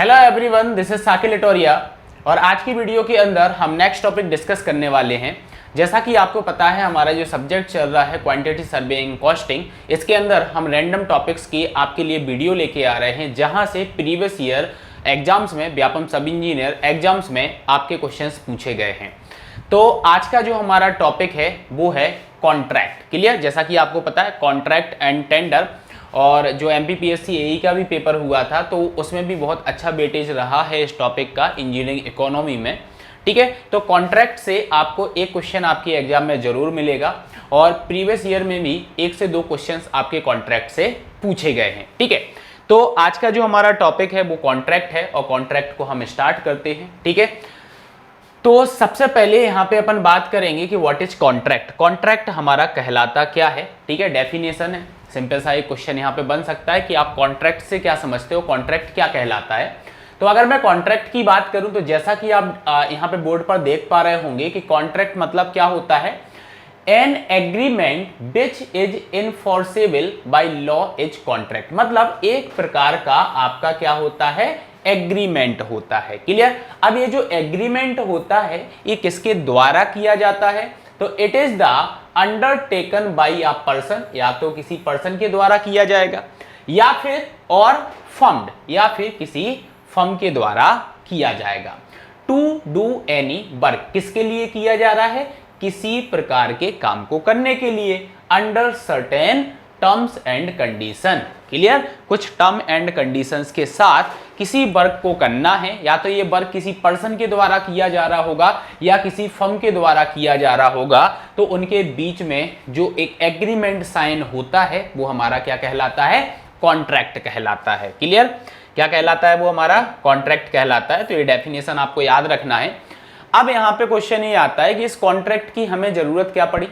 Hello everyone, this is साकिल इटोरिया और आज की वीडियो के अंदर हम नेक्स्ट टॉपिक डिस्कस करने वाले हैं। जैसा कि आपको पता है, हमारा जो सब्जेक्ट चल रहा है क्वांटिटी सर्वेइंग कॉस्टिंग, इसके अंदर हम रैंडम टॉपिक्स की आपके लिए वीडियो लेके आ रहे हैं, जहां से प्रीवियस ईयर एग्जाम्स में, व्यापम सब इंजीनियर एग्जाम्स में आपके क्वेश्चंस पूछे गए हैं। तो आज का जो हमारा टॉपिक है वो है कॉन्ट्रैक्ट। क्लियर? जैसा कि आपको पता है, कॉन्ट्रैक्ट एंड टेंडर, और जो एमपीपीएससी एई का भी पेपर हुआ था तो उसमें भी बहुत अच्छा वेटेज रहा है इस टॉपिक का इंजीनियरिंग इकोनॉमी में। ठीक है, तो कॉन्ट्रैक्ट से आपको एक क्वेश्चन आपके एग्जाम में जरूर मिलेगा और प्रीवियस ईयर में भी 1 से 2 क्वेश्चंस आपके कॉन्ट्रैक्ट से पूछे गए हैं। ठीक है, तो आज का जो हमारा टॉपिक है वो कॉन्ट्रैक्ट है और कॉन्ट्रैक्ट को हम स्टार्ट करते हैं। ठीक है, तो सबसे पहले यहाँ पे अपन बात करेंगे कि व्हाट इज कॉन्ट्रैक्ट। कॉन्ट्रैक्ट हमारा कहलाता क्या है? ठीक है, डेफिनेशन है, सिंपल सा एक क्वेश्चन यहाँ पे बन सकता है कि आप कॉन्ट्रैक्ट से क्या समझते हो, कॉन्ट्रैक्ट क्या कहलाता है। तो अगर मैं कॉन्ट्रैक्ट की बात करूं तो जैसा कि आप यहाँ पे बोर्ड पर देख पा रहे होंगे कि कॉन्ट्रैक्ट मतलब क्या होता है, an agreement which is enforceable by law is contract. मतलब एक प्रकार का आपका क्या होता है, एग्रीमेंट होता है। क्लियर? अब ये जो एग्रीमेंट होता है ये किसके द्वारा किया जाता है? तो it is the undertaken by a person, या तो किसी पर्सन के द्वारा किया जाएगा या फिर और फर्म्ड, या फिर किसी फर्म के द्वारा किया जाएगा। टू डू एनी वर्क, किसके लिए किया जा रहा है? किसी प्रकार के काम को करने के लिए, under certain terms and condition. Clear? कुछ टर्म एंड कंडीशंस के साथ किसी वर्क को करना है, या तो ये वर्क किसी पर्सन के द्वारा किया जा रहा होगा या किसी फर्म के द्वारा किया जा रहा होगा, तो उनके बीच में जो एक एग्रीमेंट साइन होता है वो हमारा क्या कहलाता है? कॉन्ट्रैक्ट कहलाता है। क्लियर? क्या कहलाता है? वो हमारा कॉन्ट्रैक्ट कहलाता है। तो ये डेफिनेशन आपको याद रखना है। अब यहाँ पे क्वेश्चन ये आता है कि इस कॉन्ट्रैक्ट की हमें जरूरत क्या पड़ी।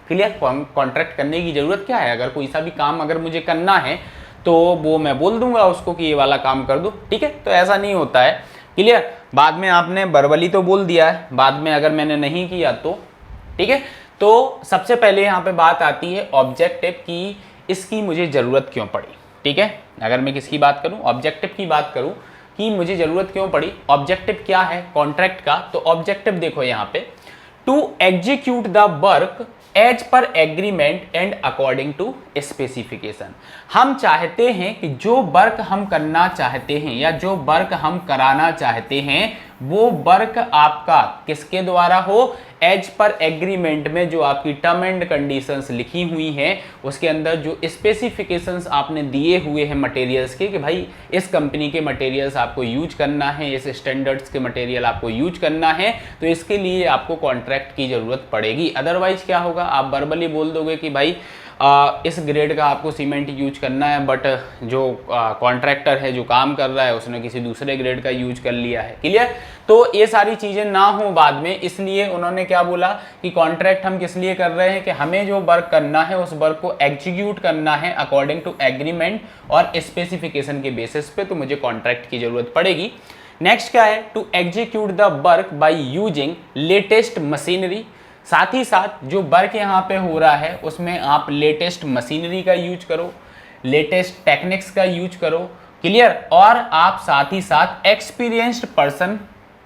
क्लियर? कॉन्ट्रैक्ट करने की जरूरत क्या है? अगर कोई सा भी काम अगर मुझे करना है तो वो मैं बोल दूंगा उसको कि ये वाला काम कर दो। ठीक है, तो ऐसा नहीं होता है। क्लियर? बाद में आपने वर्बली तो बोल दिया है, बाद में अगर मैंने नहीं किया तो ठीक है। तो सबसे पहले यहाँ पे बात आती है ऑब्जेक्टिव की, इसकी मुझे जरूरत क्यों पड़ी। ठीक है, अगर मैं किसकी बात करूं, ऑब्जेक्टिव की बात करूं कि मुझे जरूरत क्यों पड़ी, ऑब्जेक्टिव क्या है कॉन्ट्रैक्ट का। तो ऑब्जेक्टिव देखो यहाँ पे, to execute the work as per agreement and according to specification. हम चाहते हैं कि जो वर्क हम करना चाहते हैं या जो वर्क हम कराना चाहते हैं वो वर्क आपका किसके द्वारा हो, एज पर एग्रीमेंट में जो आपकी टर्म एंड कंडीशंस लिखी हुई हैं उसके अंदर जो स्पेसिफिकेशंस आपने दिए हुए हैं मटेरियल्स के, कि भाई इस कंपनी के मटेरियल्स आपको यूज करना है, इस स्टैंडर्ड्स के मटेरियल आपको यूज करना है, तो इसके लिए आपको कॉन्ट्रैक्ट की जरूरत पड़ेगी। अदरवाइज क्या होगा, आप वर्बली बोल दोगे कि भाई इस ग्रेड का आपको सीमेंट यूज करना है, बट जो कॉन्ट्रैक्टर है जो काम कर रहा है उसने किसी दूसरे ग्रेड का यूज कर लिया है। क्लियर? तो ये सारी चीजें ना हो बाद में, इसलिए उन्होंने क्या बोला कि कॉन्ट्रैक्ट हम किस लिए कर रहे हैं कि हमें जो वर्क करना है उस वर्क को एग्जीक्यूट करना है अकॉर्डिंग टू एग्रीमेंट और स्पेसिफिकेशन के बेसिस पे, तो मुझे कॉन्ट्रैक्ट की जरूरत पड़ेगी। नेक्स्ट क्या है, to execute the work by using latest machinery. साथ ही साथ जो वर्क यहाँ पे हो रहा है उसमें आप लेटेस्ट मशीनरी का यूज करो, लेटेस्ट टेक्निक्स का यूज करो। क्लियर? और आप साथ ही साथ एक्सपीरियंस्ड पर्सन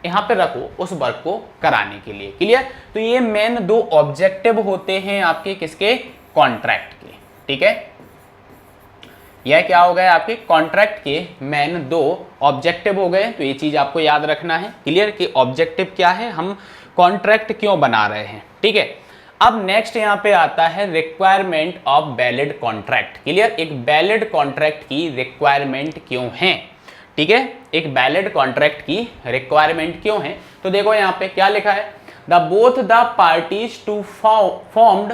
यहाँ पे रखो उस वर्क को कराने के लिए। क्लियर? तो ये मेन 2 ऑब्जेक्टिव होते हैं आपके किसके, कॉन्ट्रैक्ट के। ठीक है, यह क्या हो गए आपके कॉन्ट्रैक्ट के मेन 2 ऑब्जेक्टिव हो गए। तो ये चीज आपको याद रखना है। क्लियर? कि ऑब्जेक्टिव क्या है, हम कॉन्ट्रैक्ट क्यों बना रहे हैं। ठीक है, अब नेक्स्ट यहां पे आता है requirement of valid contract. Clear? एक वैलिड कॉन्ट्रैक्ट की रिक्वायरमेंट क्यों है। ठीक है, एक वैलिड कॉन्ट्रैक्ट की रिक्वायरमेंट क्यों है। तो देखो यहां पे क्या लिखा है, the both the parties to formed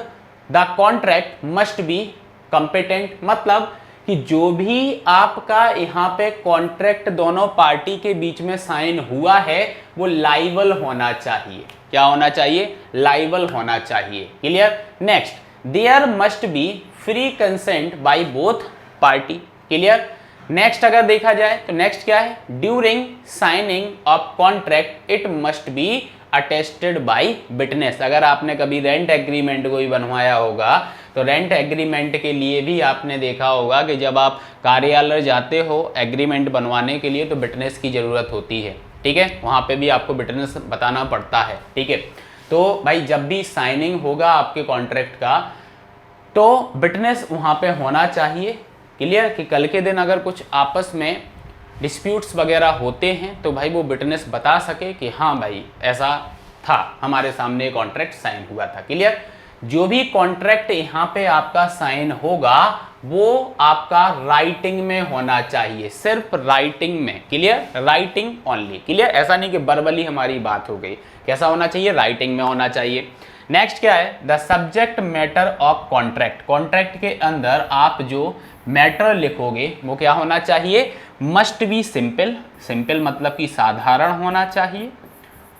the contract must be competent. मतलब कि जो भी आपका यहाँ पे कॉन्ट्रैक्ट दोनों पार्टी के बीच में साइन हुआ है वो लाइबल होना चाहिए। क्या होना चाहिए? लाइबल होना चाहिए। Clear? Next, there must be free consent by both party. Clear? Next अगर देखा जाए तो नेक्स्ट क्या है, during signing of contract it must be attested by witness. अगर आपने कभी रेंट एग्रीमेंट कोई बनवाया होगा तो रेंट एग्रीमेंट के लिए भी आपने देखा होगा कि जब आप कार्यालय जाते हो एग्रीमेंट बनवाने के लिए तो विटनेस की ज़रूरत होती है, ठीक है, वहाँ पे भी आपको विटनेस बताना पड़ता है, ठीक है। तो भाई जब भी साइनिंग होगा आपके कॉन्ट्रैक्ट का तो विटनेस वहाँ पे होना चाहिए, क्लियर, कि कल के दिन अगर कुछ आपस में डिस्प्यूट्स वगैरह होते हैं तो भाई वो विटनेस बता सके कि हाँ भाई ऐसा था, हमारे सामने कॉन्ट्रैक्ट साइन हुआ था, क्लियर। जो भी कॉन्ट्रैक्ट यहाँ पे आपका साइन होगा वो आपका राइटिंग में होना चाहिए, सिर्फ राइटिंग में, क्लियर, राइटिंग ओनली, क्लियर। ऐसा नहीं कि वर्बली हमारी बात हो गई, कैसा होना चाहिए, राइटिंग में होना चाहिए। नेक्स्ट क्या है, the subject matter of contract, contract के अंदर आप जो मैटर लिखोगे वो क्या होना चाहिए, मस्ट बी सिंपल, सिंपल मतलब कि साधारण होना चाहिए,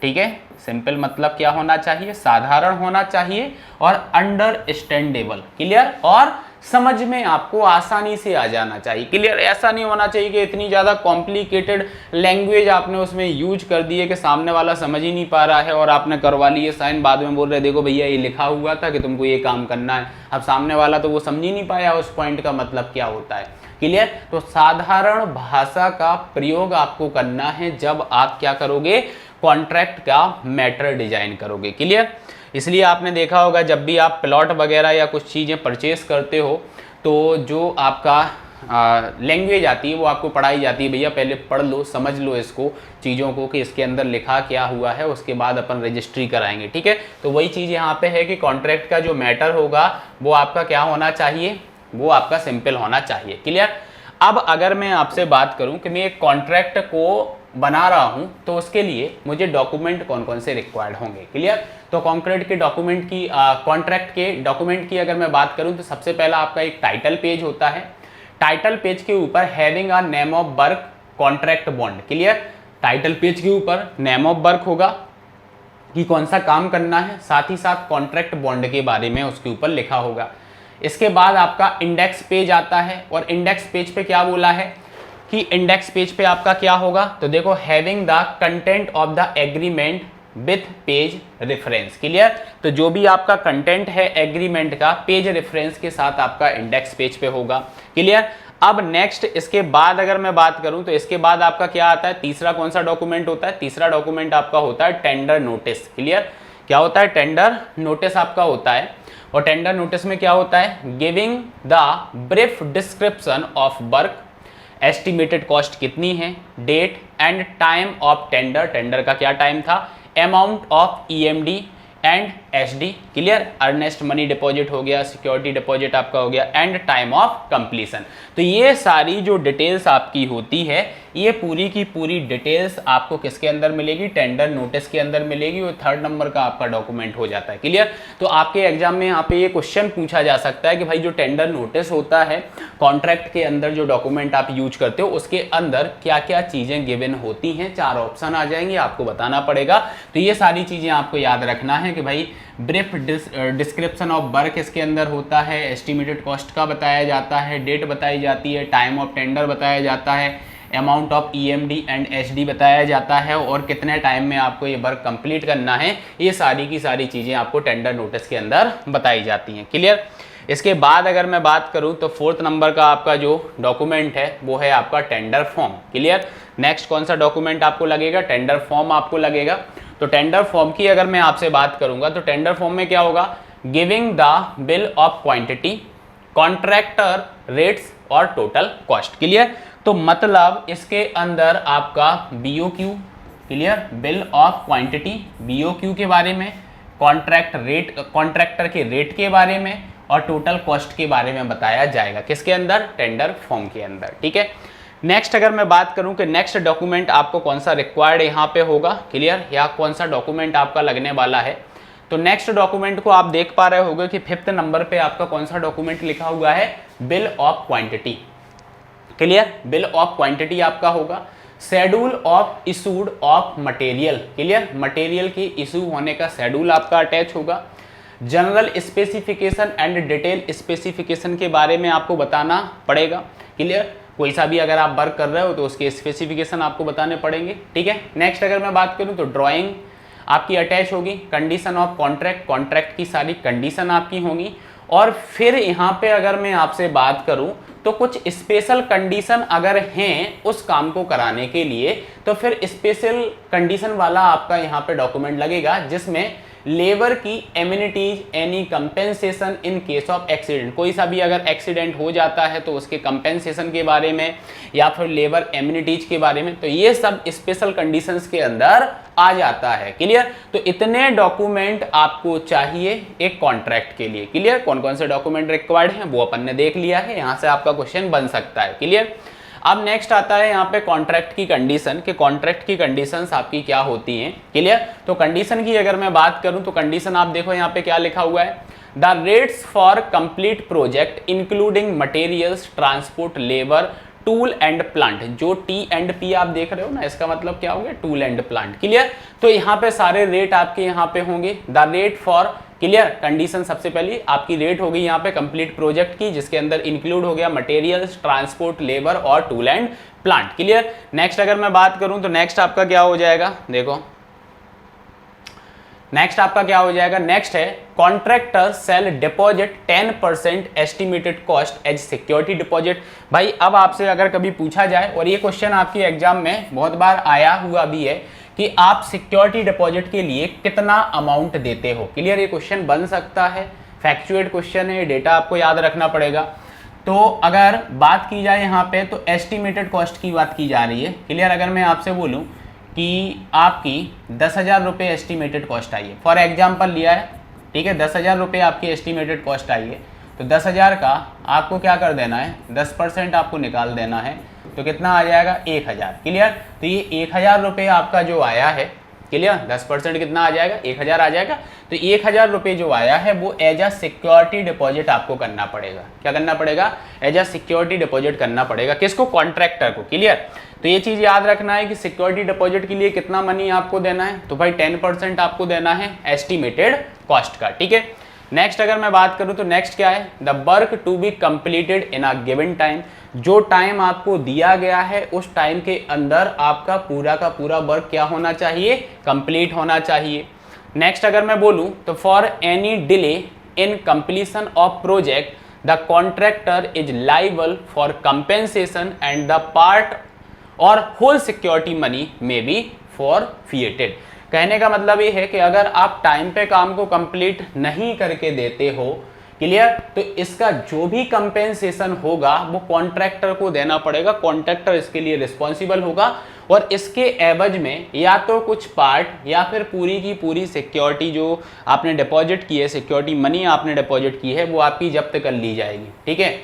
ठीक है, सिंपल मतलब क्या होना चाहिए, साधारण होना चाहिए, और अंडरस्टैंडेबल, क्लियर, और समझ में आपको आसानी से आ जाना चाहिए, क्लियर। ऐसा नहीं होना चाहिए कि इतनी ज़्यादा कॉम्प्लिकेटेड लैंग्वेज आपने उसमें यूज कर दी है कि सामने वाला समझ ही नहीं पा रहा है और आपने करवा लिए साइन, बाद में बोल रहे देखो भैया ये लिखा हुआ था कि तुमको ये काम करना है, अब सामने वाला तो वो समझ ही नहीं पाया उस पॉइंट का मतलब क्या होता है, क्लियर। तो साधारण भाषा का प्रयोग आपको करना है जब आप क्या करोगे, कॉन्ट्रैक्ट का मैटर डिजाइन करोगे, क्लियर। इसलिए आपने देखा होगा जब भी आप प्लॉट वगैरह या कुछ चीज़ें परचेस करते हो तो जो आपका लैंग्वेज आती है वो आपको पढ़ाई जाती है, भैया पहले पढ़ लो, समझ लो इसको, चीज़ों को कि इसके अंदर लिखा क्या हुआ है, उसके बाद अपन रजिस्ट्री कराएंगे, ठीक है। तो वही चीज़ यहाँ पे है कि कॉन्ट्रैक्ट का जो मैटर होगा वो आपका क्या होना चाहिए, वो आपका सिंपल होना चाहिए, क्लियर। अब अगर मैं आपसे बात करूं कि मैं एक कॉन्ट्रैक्ट को बना रहा हूं तो उसके लिए मुझे डॉक्यूमेंट कौन कौन से रिक्वायर्ड होंगे, क्लियर। तो कॉन्ट्रैक्ट के डॉक्यूमेंट की कॉन्ट्रैक्ट के डॉक्यूमेंट की अगर मैं बात करूं तो सबसे पहला आपका एक टाइटल पेज होता है, टाइटल पेज के ऊपर having a name of work contract bond, clear. Title page के ऊपर नेम ऑफ वर्क होगा कि कौन सा काम करना है, साथ ही साथ कॉन्ट्रैक्ट बॉन्ड के बारे में उसके ऊपर लिखा होगा। इसके बाद आपका इंडेक्स पेज आता है और इंडेक्स पेज पे क्या बोला है कि इंडेक्स पेज पे आपका क्या होगा, तो देखो having the content of the agreement with page reference, clear. तो जो भी आपका कंटेंट है एग्रीमेंट का पेज रेफरेंस के साथ आपका इंडेक्स पेज पे होगा, क्लियर। अब नेक्स्ट इसके बाद अगर मैं बात करूं तो इसके बाद आपका क्या आता है, तीसरा कौन सा डॉक्यूमेंट होता है, तीसरा डॉक्यूमेंट आपका होता है टेंडर नोटिस, क्लियर। क्या होता है, टेंडर नोटिस आपका होता है, और टेंडर नोटिस में क्या होता है, giving the brief description of work, estimated cost कितनी है, date and time of tender, tender का क्या टाइम था, amount of EMD and SD, clear, earnest money deposit हो गया, सिक्योरिटी डिपॉजिट आपका हो गया, एंड टाइम ऑफ कंप्लीशन। तो ये सारी जो डिटेल्स आपकी होती है ये पूरी की पूरी डिटेल्स आपको किसके अंदर मिलेगी, टेंडर नोटिस के अंदर मिलेगी, और 3rd नंबर का आपका डॉक्यूमेंट हो जाता है, क्लियर। तो आपके एग्जाम में यहाँ पे ये क्वेश्चन पूछा जा सकता है कि भाई जो टेंडर नोटिस होता है कॉन्ट्रैक्ट के अंदर जो डॉक्यूमेंट आप यूज करते हो उसके अंदर क्या क्या चीजें गिवन होती हैं, 4 ऑप्शन आ जाएंगे, आपको बताना पड़ेगा। तो ये सारी चीजें आपको याद रखना है कि भाई ब्रीफ डिस्क्रिप्शन ऑफ वर्क इसके अंदर होता है, एस्टिमेटेड कॉस्ट का बताया जाता है, डेट बताई जाती है, टाइम ऑफ टेंडर बताया जाता है, amount of EMD and SD बताया जाता है, और कितने टाइम में आपको ये वर्क कंप्लीट करना है, ये सारी की सारी चीज़ें आपको टेंडर नोटिस के अंदर बताई जाती हैं, क्लियर। इसके बाद अगर मैं बात करूं तो 4th नंबर का आपका जो डॉक्यूमेंट है वो है आपका टेंडर फॉर्म, क्लियर। नेक्स्ट कौन सा डॉक्यूमेंट आपको लगेगा, टेंडर फॉर्म आपको लगेगा। तो टेंडर फॉर्म की अगर मैं आपसे बात करूंगा तो टेंडर फॉर्म में क्या होगा, giving the bill of quantity, contractor rates और टोटल कॉस्ट, क्लियर। तो मतलब इसके अंदर आपका BOQ, clear, bill of quantity, BOQ के बारे में, कॉन्ट्रैक्ट रेट, कॉन्ट्रैक्टर के रेट के बारे में, और टोटल कॉस्ट के बारे में बताया जाएगा, किसके अंदर, टेंडर फॉर्म के अंदर, ठीक है। नेक्स्ट अगर मैं बात करूं कि नेक्स्ट डॉक्यूमेंट आपको कौन सा रिक्वायर्ड यहाँ पे होगा, क्लियर, या कौन सा डॉक्यूमेंट आपका लगने वाला है, तो नेक्स्ट डॉक्यूमेंट को आप देख पा रहे होंगे कि 5th नंबर पे आपका कौन सा डॉक्यूमेंट लिखा हुआ है, bill of quantity, clear. Bill of quantity आपका होगा, schedule of issued of material, clear, material की इशू होने का शेड्यूल आपका अटैच होगा, general specification and detail specification के बारे में आपको बताना पड़ेगा, क्लियर। कोई सा भी अगर आप वर्क कर रहे हो तो उसके स्पेसिफिकेशन आपको बताने पड़ेंगे, ठीक है। नेक्स्ट अगर मैं बात करूं तो ड्राइंग आपकी अटैच होगी, कंडीशन ऑफ कॉन्ट्रैक्ट, कॉन्ट्रैक्ट की सारी कंडीशन आपकी होंगी, और फिर यहाँ पे अगर मैं आपसे बात करूं तो कुछ स्पेशल कंडीशन अगर हैं उस काम को कराने के लिए, तो फिर स्पेशल कंडीशन वाला आपका यहाँ पे डॉक्यूमेंट लगेगा, जिसमें लेबर की amenities, any compensation in case of accident, कोई सा भी अगर एक्सीडेंट हो जाता है तो उसके कंपेंसेशन के बारे में या फिर लेबर एमिनिटीज के बारे में, तो ये सब स्पेशल कंडीशंस के अंदर आ जाता है। क्लियर? तो इतने डॉक्यूमेंट आपको चाहिए एक कॉन्ट्रैक्ट के लिए। क्लियर? कौन कौन से डॉक्यूमेंट रिक्वायर्ड हैं वो अपन ने देख लिया है, यहां से आपका क्वेश्चन बन सकता है। क्लियर? अब नेक्स्ट आता है यहाँ पे कॉन्ट्रैक्ट की कंडीशन, कि कॉन्ट्रैक्ट की कंडीशंस आपकी क्या होती हैं। क्लियर? तो कंडीशन की अगर मैं बात करूं तो कंडीशन आप देखो यहाँ पे क्या लिखा हुआ है, the rates for complete project including materials, transport, labour, tool and plant. जो टी एंड पी आप देख रहे हो ना, इसका मतलब क्या हो गया, टूल एंड प्लांट। क्लियर? तो यहाँ पे सारे रेट आपके यहाँ पे होंगे। The rate for, clear, condition सबसे पहली आपकी रेट होगी यहाँ पे कंप्लीट प्रोजेक्ट की, जिसके अंदर इंक्लूड हो गया मटेरियल्स, ट्रांसपोर्ट, लेबर और tool and plant. Clear? Next अगर मैं बात करूं तो नेक्स्ट आपका क्या हो जाएगा, देखो नेक्स्ट आपका क्या हो जाएगा, नेक्स्ट है contractor shall deposit 10% estimated cost as security deposit. भाई अब आपसे अगर कभी पूछा जाए, और ये क्वेश्चन आपके एग्जाम में बहुत बार आया हुआ भी है, कि आप सिक्योरिटी डिपॉजिट के लिए कितना अमाउंट देते हो। क्लियर? ये क्वेश्चन बन सकता है, फैक्चुएट क्वेश्चन है, डेटा आपको याद रखना पड़ेगा। तो अगर बात की जाए यहाँ पे तो एस्टिमेटेड कॉस्ट की बात की जा रही है। क्लियर? अगर मैं आपसे बोलूँ कि आपकी 10,000 रुपये एस्टिमेटेड कॉस्ट आई है, फॉर एग्जाम्पल लिया है, ठीक है, 10,000 रुपये आपकी एस्टिमेटेड कॉस्ट आई है, तो 10,000 का आपको क्या कर देना है, 10% आपको निकाल देना है, तो कितना आ जाएगा, 1,000। क्लियर? तो ये 1,000 रुपये आपका जो आया है, क्लियर, 10% कितना आ जाएगा, 1,000 आ जाएगा। तो 1,000 रुपये जो आया है वो एज अ सिक्योरिटी डिपॉजिट आपको करना पड़ेगा। क्या करना पड़ेगा, एज अ सिक्योरिटी डिपॉजिट करना पड़ेगा। किसको, कॉन्ट्रैक्टर को। क्लियर? तो ये चीज याद रखना है कि सिक्योरिटी डिपॉजिट के लिए कितना मनी आपको देना है, तो भाई 10% आपको देना है एस्टिमेटेड कॉस्ट का। ठीक है? नेक्स्ट अगर मैं बात करूं तो नेक्स्ट क्या है, the work to be completed in a given time. जो टाइम आपको दिया गया है उस टाइम के अंदर आपका पूरा का पूरा वर्क क्या होना चाहिए, कंप्लीट होना चाहिए। नेक्स्ट अगर मैं बोलूं तो for any delay in completion of project the contractor is liable for compensation and the part और होल सिक्योरिटी मनी में बी फॉरफिएटेड। कहने का मतलब ये है कि अगर आप टाइम पे काम को कंप्लीट नहीं करके देते हो, क्लियर, तो इसका जो भी कंपेंसेशन होगा वो कॉन्ट्रैक्टर को देना पड़ेगा। कॉन्ट्रैक्टर इसके लिए रिस्पॉन्सिबल होगा और इसके एवज में या तो कुछ पार्ट या फिर पूरी की पूरी सिक्योरिटी जो आपने डिपॉजिट की है, सिक्योरिटी मनी आपने डिपॉजिट की है, वो आपकी जब्त कर ली जाएगी। ठीक है?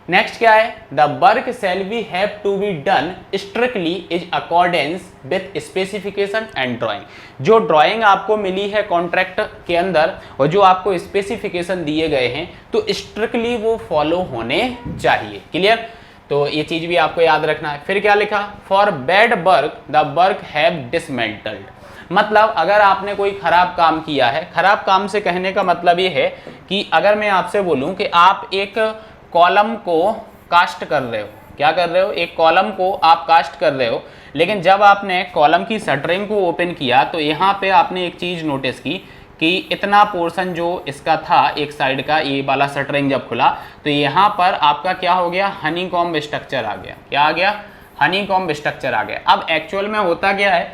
नेक्स्ट क्या है, the work shall be have to be done strictly is accordance with specification and drawing. जो ड्राइंग आपको मिली है कॉन्ट्रैक्ट के अंदर और जो आपको स्पेसिफिकेशन दिए गए हैं, तो स्ट्रिक्टली वो फॉलो होने चाहिए। क्लियर? तो ये चीज भी आपको याद रखना है। फिर क्या लिखा, for bad work the work have dismantled. मतलब अगर आपने कोई खराब काम किया है, खराब काम से कहने का मतलब ये है कि अगर मैं आपसे बोलूं कि आप एक कॉलम को कास्ट कर रहे हो, क्या कर रहे हो, एक कॉलम को आप कास्ट कर रहे हो, लेकिन जब आपने कॉलम की शटरिंग को ओपन किया तो यहाँ पे आपने एक चीज़ नोटिस की कि इतना पोर्शन जो इसका था एक साइड का, ये वाला शटरिंग जब खुला तो यहाँ पर आपका क्या हो गया, हनीकॉम्ब स्ट्रक्चर आ गया। क्या आ गया, हनीकॉम्ब स्ट्रक्चर आ गया। अब एक्चुअल में होता क्या है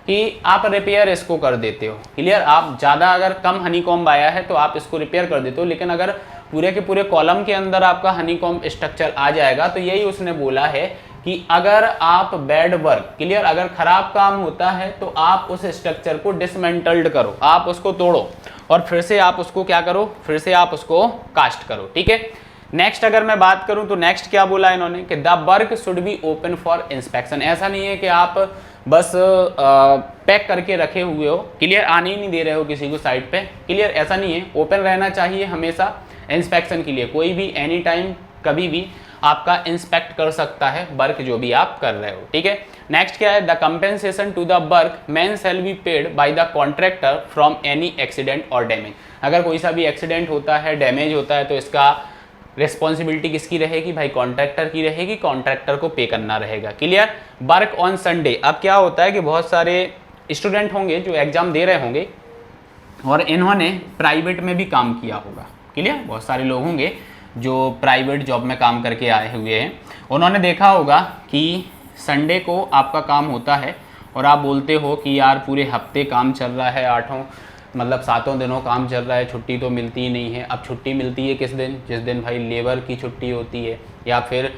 कि आप रिपेयर इसको कर देते हो। क्लियर? आप ज़्यादा अगर कम हनीकॉम्ब आया है तो आप इसको रिपेयर कर देते हो, लेकिन अगर पूरे के पूरे कॉलम के अंदर आपका हनीकॉम्ब स्ट्रक्चर आ जाएगा तो यही उसने बोला है कि अगर आप बैड वर्क, क्लियर, अगर खराब काम होता है तो आप उस स्ट्रक्चर को डिसमेंटल्ड करो, आप उसको तोड़ो और फिर से आप उसको क्या करो, फिर से आप उसको कास्ट करो। ठीक है? नेक्स्ट अगर मैं बात करूं तो नेक्स्ट क्या बोला इन्होंने कि the work should be open for inspection. ऐसा नहीं है कि आप बस पैक करके रखे हुए हो, क्लियर, आने ही नहीं दे रहे हो किसी को साइड पे। क्लियर? ऐसा नहीं है, ओपन रहना चाहिए हमेशा इंस्पेक्शन के लिए। कोई भी एनी टाइम कभी भी आपका इंस्पेक्ट कर सकता है वर्क जो भी आप कर रहे हो। ठीक है? नेक्स्ट क्या है, the compensation to the work man shall be paid by the contractor from any accident और डैमेज। अगर कोई सा भी एक्सीडेंट होता है, डैमेज होता है, तो इसका रिस्पॉन्सिबिलिटी किसकी रहेगी, भाई कॉन्ट्रैक्टर की रहेगी, कॉन्ट्रैक्टर को पे करना रहेगा। क्लियर? Work on Sunday. अब क्या होता है कि बहुत सारे स्टूडेंट होंगे जो एग्जाम दे रहे होंगे और इन्होंने प्राइवेट में भी काम किया होगा। क्लियर। बहुत सारे लोग होंगे जो प्राइवेट जॉब में काम करके आए हुए हैं, उन्होंने देखा होगा कि संडे को आपका काम होता है और आप बोलते हो कि यार पूरे हफ्ते काम चल रहा है, 7 दिनों काम चल रहा है, छुट्टी तो मिलती ही नहीं है। अब छुट्टी मिलती है किस दिन? जिस दिन भाई लेबर की छुट्टी होती है या फिर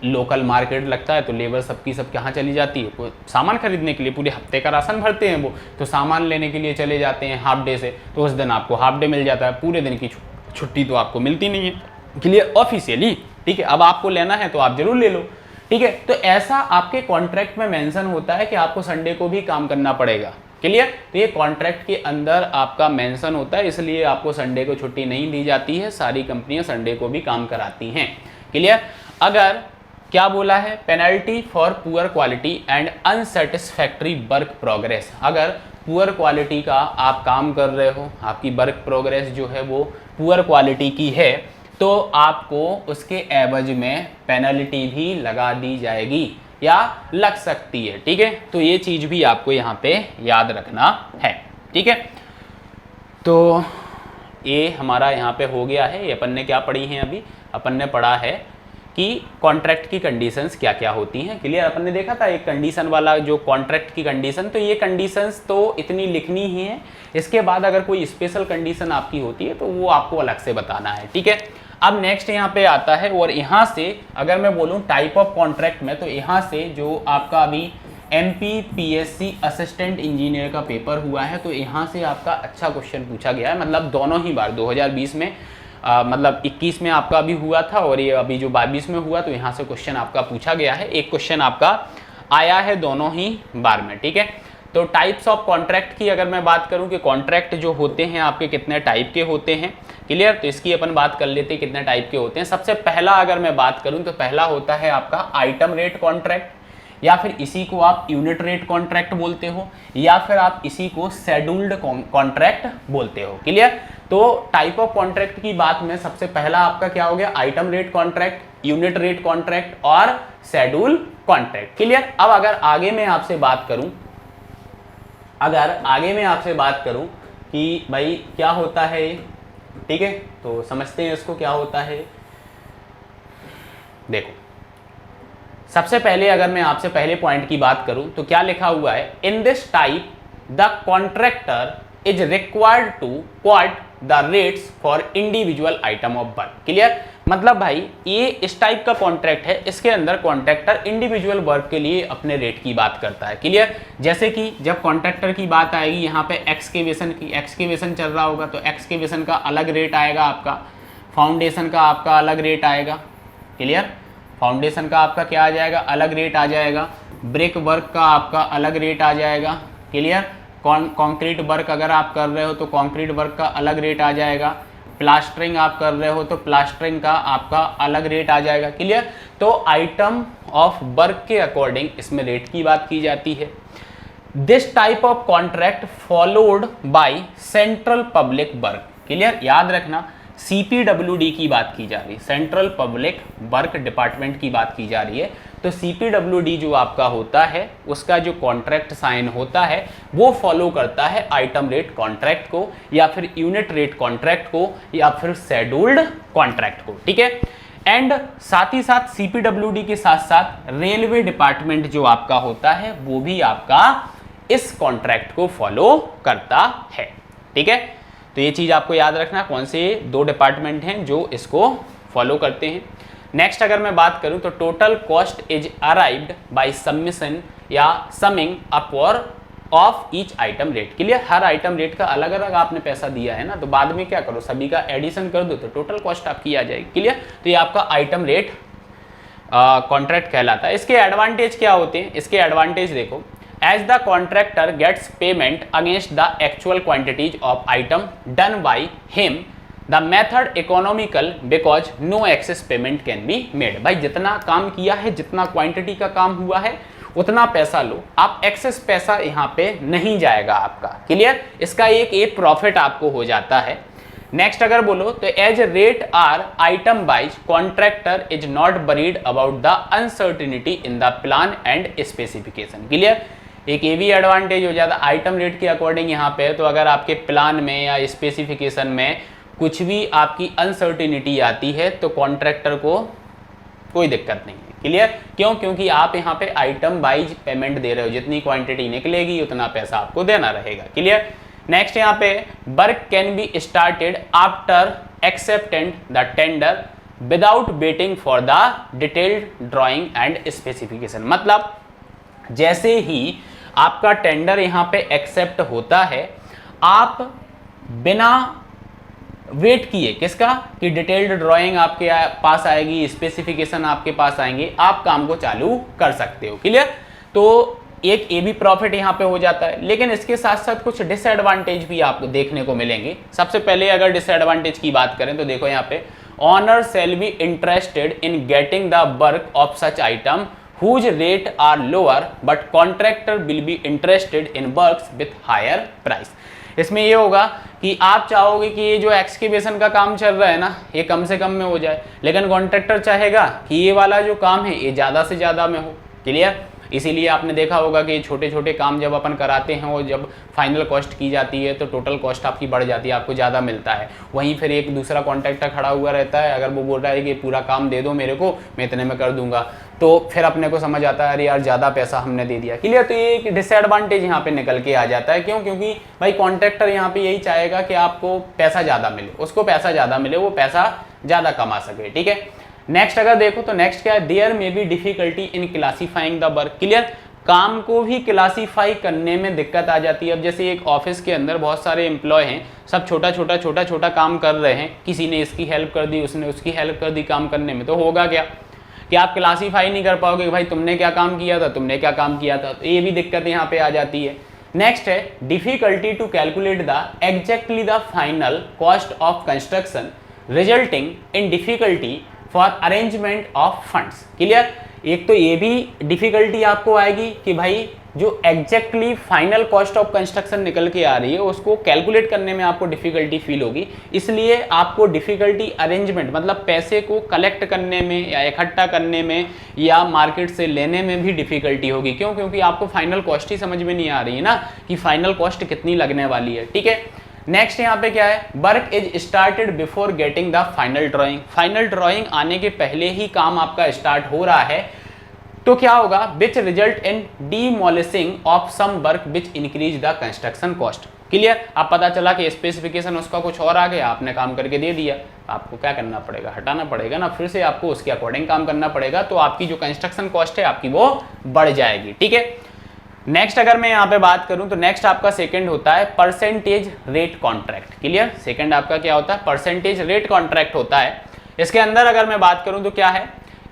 लोकल मार्केट लगता है, तो लेबर सबकी सब कहाँ चली जाती है? सामान खरीदने के लिए। पूरे हफ्ते का राशन भरते हैं वो, तो सामान लेने के लिए चले जाते हैं हाफ डे से, तो उस दिन आपको हाफ डे मिल जाता है, पूरे दिन की छुट्टी तो आपको मिलती नहीं है। क्लियर? ऑफिशियली, ठीक है। अब आपको लेना है तो आप जरूर ले लो, ठीक है। तो ऐसा आपके कॉन्ट्रैक्ट में मेंशन होता है कि आपको संडे को भी काम करना पड़ेगा। क्लियर? तो ये कॉन्ट्रैक्ट के अंदर आपका मेंशन होता है, इसलिए आपको संडे को छुट्टी नहीं दी जाती है। सारी कंपनियां संडे को भी काम कराती हैं। क्लियर? अगर क्या बोला है? Penalty for poor quality and unsatisfactory work progress. अगर पुअर क्वालिटी का आप काम कर रहे हो, आपकी वर्क प्रोग्रेस जो है वो पुअर क्वालिटी की है, तो आपको उसके एवज में पेनल्टी भी लगा दी जाएगी या लग सकती है, ठीक है। तो ये चीज भी आपको यहाँ पे याद रखना है, ठीक है। तो ये हमारा यहाँ पे हो गया है। ये अपन ने क्या पढ़ी है? अभी अपन ने पढ़ा है कि कॉन्ट्रैक्ट की कंडीशंस क्या क्या होती हैं। क्लियर? अपन ने देखा था एक कंडीशन वाला जो कॉन्ट्रैक्ट की कंडीशन, तो ये कंडीशंस तो इतनी लिखनी ही है। इसके बाद अगर कोई स्पेशल कंडीशन आपकी होती है तो वो आपको अलग से बताना है, ठीक है। अब नेक्स्ट यहाँ पे आता है, और यहाँ से अगर मैं बोलूँ टाइप ऑफ कॉन्ट्रैक्ट में, तो यहाँ से जो आपका अभी MPPSC असिस्टेंट इंजीनियर का पेपर हुआ है, तो यहाँ से आपका अच्छा क्वेश्चन पूछा गया है। मतलब दोनों ही बार 2020 में 21 में आपका अभी हुआ था और ये अभी जो 22 में हुआ, तो यहाँ से क्वेश्चन आपका पूछा गया है। एक क्वेश्चन आपका आया है दोनों ही बार में, ठीक है। तो टाइप्स ऑफ कॉन्ट्रैक्ट की अगर मैं बात करूं कि कॉन्ट्रैक्ट जो होते हैं आपके कितने टाइप के होते हैं, क्लियर। तो इसकी अपन बात कर लेते हैं कितने टाइप के होते हैं। सबसे पहला अगर मैं बात करूं तो पहला होता है आपका आइटम रेट कॉन्ट्रैक्ट, या फिर इसी को आप यूनिट रेट कॉन्ट्रैक्ट बोलते हो, या फिर आप इसी को शेड्यूल्ड कॉन्ट्रैक्ट बोलते हो। क्लियर? तो टाइप ऑफ कॉन्ट्रैक्ट की बात में सबसे पहला आपका क्या हो गया? Item rate contract, unit rate contract और शेड्यूल कॉन्ट्रैक्ट। क्लियर? अब अगर आगे मैं आपसे बात करूं कि भाई क्या होता है, ठीक है, तो समझते हैं इसको क्या होता है। देखो, सबसे पहले अगर मैं आपसे पहले पॉइंट की बात करूं तो क्या लिखा हुआ है? In this type the contractor is required to quote the rates for individual item of work. Clear? मतलब भाई ये इस टाइप का कॉन्ट्रैक्ट है, इसके अंदर कॉन्ट्रैक्टर इंडिविजुअल वर्क के लिए अपने रेट की बात करता है। क्लियर? जैसे कि जब कॉन्ट्रैक्टर की बात आएगी यहाँ पे एक्सकेवेशन चल रहा होगा, तो एक्सकेवेशन का अलग रेट आएगा आपका, फाउंडेशन का आपका अलग रेट आएगा। क्लियर? फाउंडेशन का आपका क्या आ जाएगा? अलग रेट आ जाएगा। ब्रिक वर्क का आपका अलग रेट आ जाएगा। क्लियर? कंक्रीट वर्क अगर आप कर रहे हो तो कंक्रीट वर्क का अलग रेट आ जाएगा। प्लास्टरिंग आप कर रहे हो तो प्लास्टरिंग का आपका अलग रेट आ जाएगा। क्लियर? तो आइटम ऑफ वर्क के अकॉर्डिंग इसमें रेट की बात की जाती है। This type of contract followed by central public work. Clear? याद रखना, CPWD की बात की जा रही है, सेंट्रल पब्लिक वर्क डिपार्टमेंट की बात की जा रही है। तो CPWD जो आपका होता है उसका जो कॉन्ट्रैक्ट साइन होता है वो फॉलो करता है आइटम रेट कॉन्ट्रैक्ट को, या फिर यूनिट रेट कॉन्ट्रैक्ट को, या फिर शेड्यूल्ड कॉन्ट्रैक्ट को, ठीक है। एंड साथ ही साथ CPWD के साथ साथ रेलवे डिपार्टमेंट जो आपका होता है वो भी आपका इस कॉन्ट्रैक्ट को फॉलो करता है, ठीक है। तो ये चीज आपको याद रखना, कौन से 2 डिपार्टमेंट हैं जो इसको फॉलो करते हैं। नेक्स्ट अगर मैं बात करूं तो total cost is arrived by submission या summing up of each item rate. के लिए हर आइटम रेट का अलग अलग आपने पैसा दिया है ना, तो बाद में क्या करो, सभी का एडिशन कर दो तो टोटल कॉस्ट आपकी आ जाएगी। क्लियर? तो ये आपका आइटम रेट कॉन्ट्रैक्ट कहलाता है। इसके एडवांटेज क्या होते हैं? इसके एडवांटेज देखो, as the contractor gets payment against the actual quantities of item done by him, the method economical because no excess payment can be made। भाई जितना काम किया है, जितना क्वांटिटी का काम हुआ है उतना पैसा लो, आप एक्सेस पैसा यहाँ पे नहीं जाएगा आपका। क्लियर? इसका एक प्रॉफिट आपको हो जाता है। नेक्स्ट अगर बोलो तो as rate are item wise contractor is not worried about the uncertainty in the plan and specification. Clear? एक ये भी एडवांटेज हो जाता है आइटम रेट के अकॉर्डिंग यहाँ पे, तो अगर आपके प्लान में या स्पेसिफिकेशन में कुछ भी आपकी अनसर्टिनिटी आती है तो कॉन्ट्रैक्टर को कोई दिक्कत नहीं है। क्लियर? क्यों? क्योंकि आप यहाँ पे आइटम वाइज पेमेंट दे रहे हो, जितनी क्वांटिटी निकलेगी उतना पैसा आपको देना रहेगा। क्लियर? नेक्स्ट यहाँ पे work can be started after acceptant the tender without waiting for the detailed drawing and specification. मतलब जैसे ही आपका टेंडर यहाँ पे एक्सेप्ट होता है, आप बिना वेट किए किसका कि डिटेल्ड ड्राइंग आपके पास आएगी, स्पेसिफिकेशन आपके पास आएंगे, आप काम को चालू कर सकते हो। क्लियर? तो एक ये भी प्रॉफिट यहाँ पे हो जाता है, लेकिन इसके साथ साथ कुछ डिसएडवांटेज भी आपको देखने को मिलेंगे। सबसे पहले अगर डिसएडवांटेज की बात करें तो देखो यहाँ पे owner shall be interested in getting the work of such item whose rate are lower but contractor will be interested in works with higher price। इसमें ये होगा कि आप चाहोगे कि ये जो एक्सकेवेशन का काम चल रहा है ना, ये कम से कम में हो जाए, लेकिन कॉन्ट्रैक्टर चाहेगा कि ये वाला जो काम है ये ज़्यादा से ज़्यादा में हो। क्लियर? इसीलिए आपने देखा होगा कि छोटे छोटे काम जब अपन कराते हैं और जब फाइनल कॉस्ट की जाती है तो टोटल कॉस्ट आपकी बढ़ जाती है, आपको ज़्यादा मिलता है। वहीं फिर एक दूसरा कॉन्ट्रैक्टर खड़ा हुआ रहता है, अगर वो बोल रहा है कि पूरा काम दे दो मेरे को, मैं इतने में कर दूंगा, तो फिर अपने को समझ आता है अरे यार ज़्यादा पैसा हमने दे दिया। क्लियर? तो ये एक डिसएडवांटेज यहाँ पे निकल के आ जाता है। क्यों? क्योंकि भाई कॉन्ट्रैक्टर यहाँ पे यही चाहेगा कि आपको पैसा ज़्यादा मिले, उसको पैसा ज़्यादा मिले, वो पैसा ज़्यादा कमा सके। ठीक है? नेक्स्ट अगर देखो तो नेक्स्ट क्या है, there may be difficulty in classifying the work. Clear? काम को भी क्लासीफाई करने में दिक्कत आ जाती है। अब जैसे एक ऑफिस के अंदर बहुत सारे एम्प्लॉय हैं, सब छोटा छोटा काम कर रहे हैं, किसी ने इसकी हेल्प कर दी, उसने उसकी हेल्प कर दी काम करने में, तो होगा क्या कि आप क्लासीफाई नहीं कर पाओगे कि भाई तुमने क्या काम किया था, तुमने क्या काम किया था, तो ये भी दिक्कत यहाँ पे आ जाती है। नेक्स्ट है difficulty to calculate the exactly the final cost of construction resulting in difficulty for arrangement of funds. Clear? एक तो ये भी डिफिकल्टी आपको आएगी कि भाई जो exactly final cost of construction निकल के आ रही है उसको कैलकुलेट करने में आपको डिफिकल्टी फील होगी, इसलिए आपको डिफिकल्टी अरेंजमेंट मतलब पैसे को कलेक्ट करने में या इकट्ठा करने में या मार्केट से लेने में भी डिफिकल्टी होगी। क्यों? क्योंकि आपको फाइनल कॉस्ट ही समझ में नहीं आ रही है ना कि फाइनल कॉस्ट कितनी लगने वाली है। ठीक है? नेक्स्ट यहाँ पे क्या है, work is started before getting the final drawing. Final drawing आने के पहले ही काम आपका स्टार्ट हो रहा है, तो क्या होगा, which result in demolishing of some work which increase the construction cost. Clear? अब पता चला कि स्पेसिफिकेशन उसका कुछ और आ गया, आपने काम करके दे दिया, आपको क्या करना पड़ेगा, हटाना पड़ेगा ना, फिर से आपको उसके अकॉर्डिंग काम करना पड़ेगा, तो आपकी जो कंस्ट्रक्शन कॉस्ट है आपकी वो बढ़ जाएगी। ठीक है? नेक्स्ट अगर मैं यहाँ पे बात करूं तो नेक्स्ट आपका सेकंड होता है percentage rate contract. Clear? Second आपका क्या होता है, परसेंटेज रेट कॉन्ट्रैक्ट होता है। इसके अंदर अगर मैं बात करूं तो क्या है,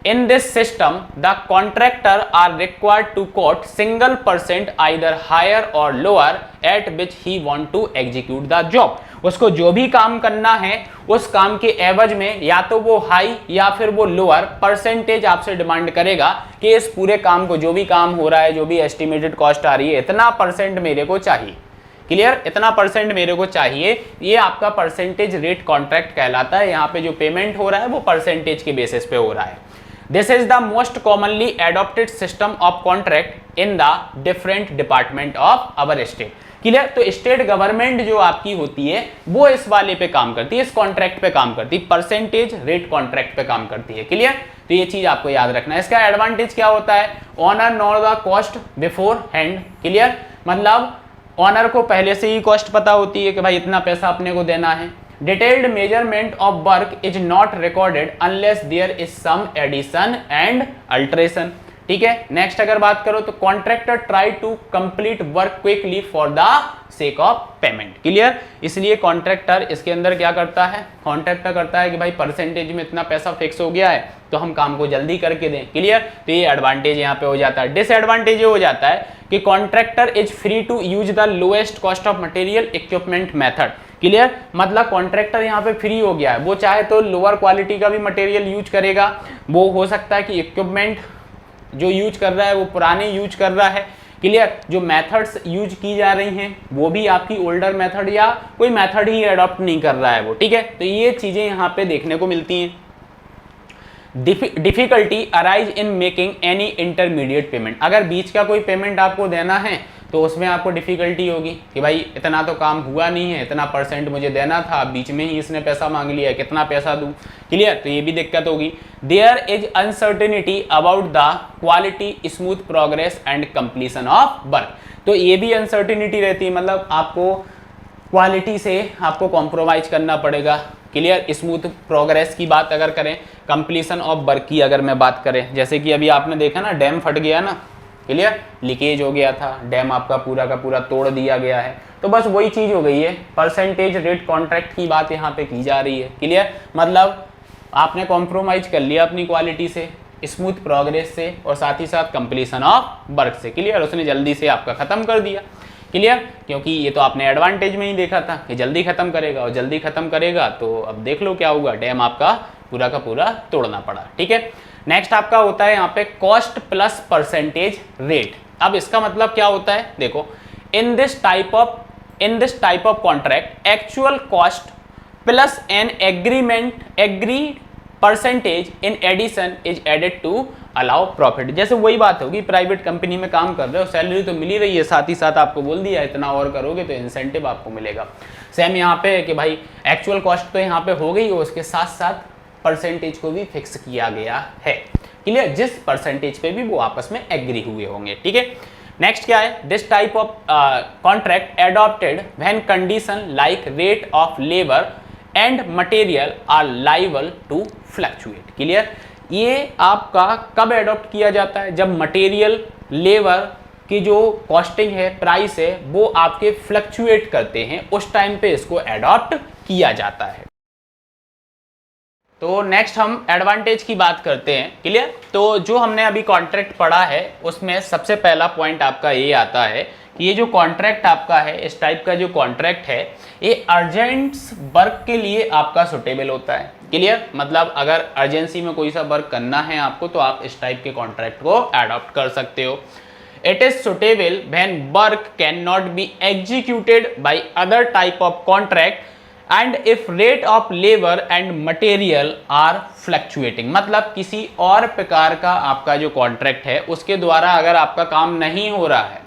in this system the contractor are required to quote single percent either higher or lower at which he want to execute the job. उसको जो भी काम करना है उस काम के एवज में या तो वो हाई या फिर वो लोअर परसेंटेज आपसे डिमांड करेगा कि इस पूरे काम को, जो भी काम हो रहा है, जो भी एस्टिमेटेड कॉस्ट आ रही है, इतना परसेंट मेरे को चाहिए। क्लियर? इतना परसेंट मेरे को चाहिए, ये आपका परसेंटेज रेट कॉन्ट्रैक्ट कहलाता है। यहाँ पे जो पेमेंट हो रहा है वो परसेंटेज के बेसिस पे हो रहा है। This is the most commonly adopted system of contract in the different department of our state। Clear? तो स्टेट गवर्नमेंट जो आपकी होती है वो इस वाले पे काम करती है, इस कॉन्ट्रैक्ट पे काम करती है, परसेंटेज रेट कॉन्ट्रैक्ट पे काम करती है। क्लियर? तो ये चीज आपको याद रखना है। इसका एडवांटेज क्या होता है, owner know the cost beforehand. Clear? मतलब ऑनर को पहले से ही कॉस्ट पता होती है कि भाई इतना पैसा अपने को देना है। Detailed measurement of work is not recorded unless there is some addition and alteration. ठीक है? नेक्स्ट अगर बात करो तो contractor try to complete work quickly for the sake of payment. Clear? इसलिए कॉन्ट्रैक्टर इसके अंदर क्या करता है, कॉन्ट्रैक्टर करता है कि भाई परसेंटेज में इतना पैसा फिक्स हो गया है तो हम काम को जल्दी करके दें। क्लियर? तो ये एडवांटेज यहाँ पे हो जाता है। डिसएडवांटेज ये हो जाता है कि contractor is free to use the lowest cost of material equipment method. Clear? मतलब कॉन्ट्रैक्टर यहाँ पे फ्री हो गया है, वो चाहे तो लोअर क्वालिटी का भी मटेरियल यूज करेगा, वो हो सकता है कि इक्विपमेंट जो यूज कर रहा है वो पुराने यूज कर रहा है। क्लियर? जो मेथड्स यूज की जा रही हैं वो भी आपकी ओल्डर मेथड या कोई मेथड ही अडॉप्ट नहीं कर रहा है वो। ठीक है? तो ये चीजें यहाँ पे देखने को मिलती हैं। Difficulty arise in making any intermediate payment. अगर बीच का कोई पेमेंट आपको देना है तो उसमें आपको डिफ़िकल्टी होगी कि भाई इतना तो काम हुआ नहीं है, इतना परसेंट मुझे देना था, बीच में ही इसने पैसा मांग लिया है, कितना पैसा दूँ। क्लियर, तो ये भी दिक्कत होगी। There is uncertainty about the quality, smooth progress and completion of work. तो ये भी अनसर्टेनिटी रहती है, मतलब आपको क्वालिटी से आपको कॉम्प्रोमाइज़ करना पड़ेगा। क्लियर, स्मूथ प्रोग्रेस की बात अगर करें, कंप्लीशन ऑफ वर्क की अगर मैं बात करें, जैसे कि अभी आपने देखा ना डैम फट गया ना, क्लियर, लीकेज हो गया था, डैम आपका पूरा का पूरा तोड़ दिया गया है, तो बस वही चीज़ हो गई है, परसेंटेज रेट कॉन्ट्रैक्ट की बात यहाँ पे की जा रही है। क्लियर, मतलब आपने कॉम्प्रोमाइज़ कर लिया अपनी क्वालिटी से, स्मूथ प्रोग्रेस से और साथ ही साथ कंप्लीशन ऑफ वर्क से। क्लियर, उसने जल्दी से आपका ख़त्म कर दिया। क्लियर, क्योंकि ये तो आपने एडवांटेज में ही देखा था कि जल्दी खत्म करेगा, और जल्दी खत्म करेगा तो अब देख लो क्या होगा, डैम आपका पूरा का पूरा तोड़ना पड़ा। ठीक है, नेक्स्ट आपका होता है यहाँ पे कॉस्ट प्लस परसेंटेज रेट। अब इसका मतलब क्या होता है, देखो, in this type of contract actual cost plus an agreed percentage in addition is added to allow profit. जैसे वही बात होगी, प्राइवेट कंपनी में काम कर रहे हो, सैलरी तो मिल ही रही है, साथ ही साथ आपको बोल दिया इतना और करोगे तो इंसेंटिव आपको मिलेगा। सेम यहाँ पे है कि भाई एक्चुअल कॉस्ट तो यहाँ पे हो गई, उसके साथ साथ परसेंटेज को भी फिक्स किया गया है। क्लियर, जिस परसेंटेज पे भी वो आपस में एग्री हुए होंगे। ठीक है, नेक्स्ट क्या है, this type of contract adopted when condition like rate of labour and material are liable to fluctuate. Clear, ये आपका कब एडॉप्ट किया जाता है, जब मटेरियल, लेबर की जो कॉस्टिंग है, प्राइस है, वो आपके फ्लक्चुएट करते हैं, उस टाइम पे इसको एडॉप्ट किया जाता है। तो नेक्स्ट हम एडवांटेज की बात करते हैं। क्लियर, तो जो हमने अभी कॉन्ट्रैक्ट पढ़ा है उसमें सबसे पहला पॉइंट आपका ये आता है कि ये जो कॉन्ट्रैक्ट आपका है, इस टाइप का जो कॉन्ट्रैक्ट है, ये अर्जेंट वर्क के लिए आपका सुटेबल होता है। क्लियर, मतलब अगर अर्जेंसी में कोई सा वर्क करना है आपको, तो आप इस टाइप के कॉन्ट्रैक्ट को एडॉप्ट कर सकते हो। It is suitable when work can not be executed by other type of contract and if rate of labour and material are fluctuating. मतलब किसी और प्रकार का आपका जो कॉन्ट्रैक्ट है उसके द्वारा अगर आपका काम नहीं हो रहा है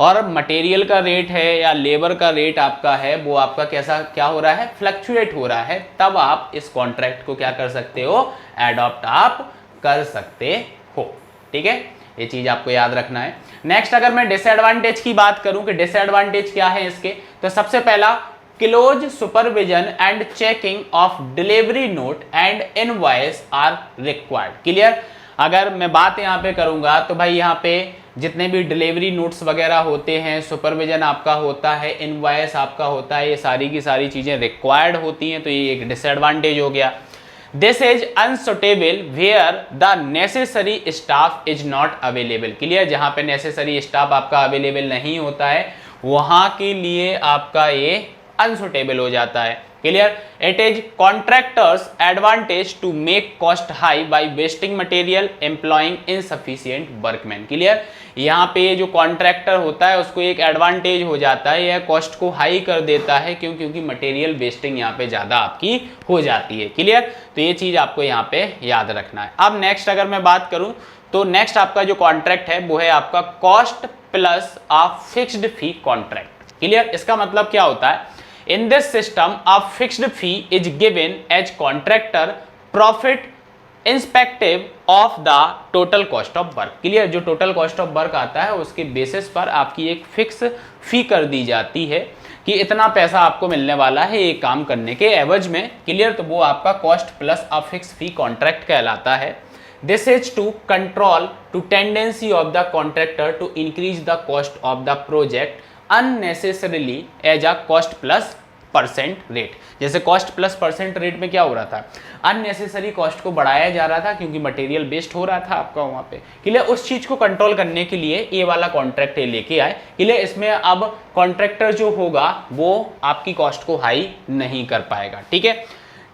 और मटेरियल का रेट है या लेबर का रेट आपका है, वो आपका क्या हो रहा है, फ्लक्चुएट हो रहा है, तब आप इस कॉन्ट्रैक्ट को क्या कर सकते हो, एडॉप्ट आप कर सकते हो। ठीक है, ये चीज आपको याद रखना है। नेक्स्ट अगर मैं डिसएडवांटेज की बात करूं कि डिसएडवांटेज क्या है इसके, तो सबसे पहला close supervision and checking of delivery note and invoice are required. Clear, अगर मैं बात यहाँ पे करूंगा तो भाई यहाँ पे जितने भी डिलीवरी नोट्स वगैरह होते हैं, सुपरविजन आपका होता है, इनवॉइस आपका होता है, ये सारी की सारी चीजें रिक्वायर्ड होती हैं, तो ये एक डिसएडवांटेज हो गया। This is unsuitable where the necessary staff is not available. Clear, जहाँ पे नेसेसरी स्टाफ आपका अवेलेबल नहीं होता है वहाँ के लिए आपका ये अनसुटेबल हो जाता है। Clear, it is contractor's advantage to make cost high by wasting material employing insufficient workman. Clear, यहाँ पे जो कॉन्ट्रैक्टर होता है उसको एक एडवांटेज हो जाता है, यह कॉस्ट को हाई कर देता है, क्यों, क्योंकि मटेरियल वेस्टिंग यहाँ पे ज़्यादा आपकी हो जाती है। क्लियर, तो ये चीज़ आपको यहाँ पे याद रखना है। अब नेक्स्ट अगर मैं बात करूँ तो नेक्स्ट आपका जो कॉन्ट्रैक्ट है वो है आपका cost plus a fixed fee contract. Clear, इसका मतलब क्या होता है, in this system a fixed fee is given as contractor profit irrespective of the total cost of work। Clear, जो टोटल कॉस्ट ऑफ वर्क आता है उसके बेसिस पर आपकी एक फिक्स फी कर दी जाती है कि इतना पैसा आपको मिलने वाला है एक काम करने के एवज में। क्लियर, तो वो आपका cost plus a fix fee contract कहलाता है। This is to control to tendency of the contractor to increase the cost of the project unnecessarily as a cost plus percent rate. जैसे कॉस्ट प्लस परसेंट रेट में क्या हो रहा था, unnecessary cost को बढ़ाया जा रहा था क्योंकि मटेरियल वेस्ट हो रहा था आपका वहाँ पे। क्लियर, उस चीज को कंट्रोल करने के लिए ये वाला कॉन्ट्रैक्ट लेके आए। क्लियर, इसमें अब कॉन्ट्रैक्टर जो होगा वो आपकी कॉस्ट को हाई नहीं कर पाएगा। ठीक है,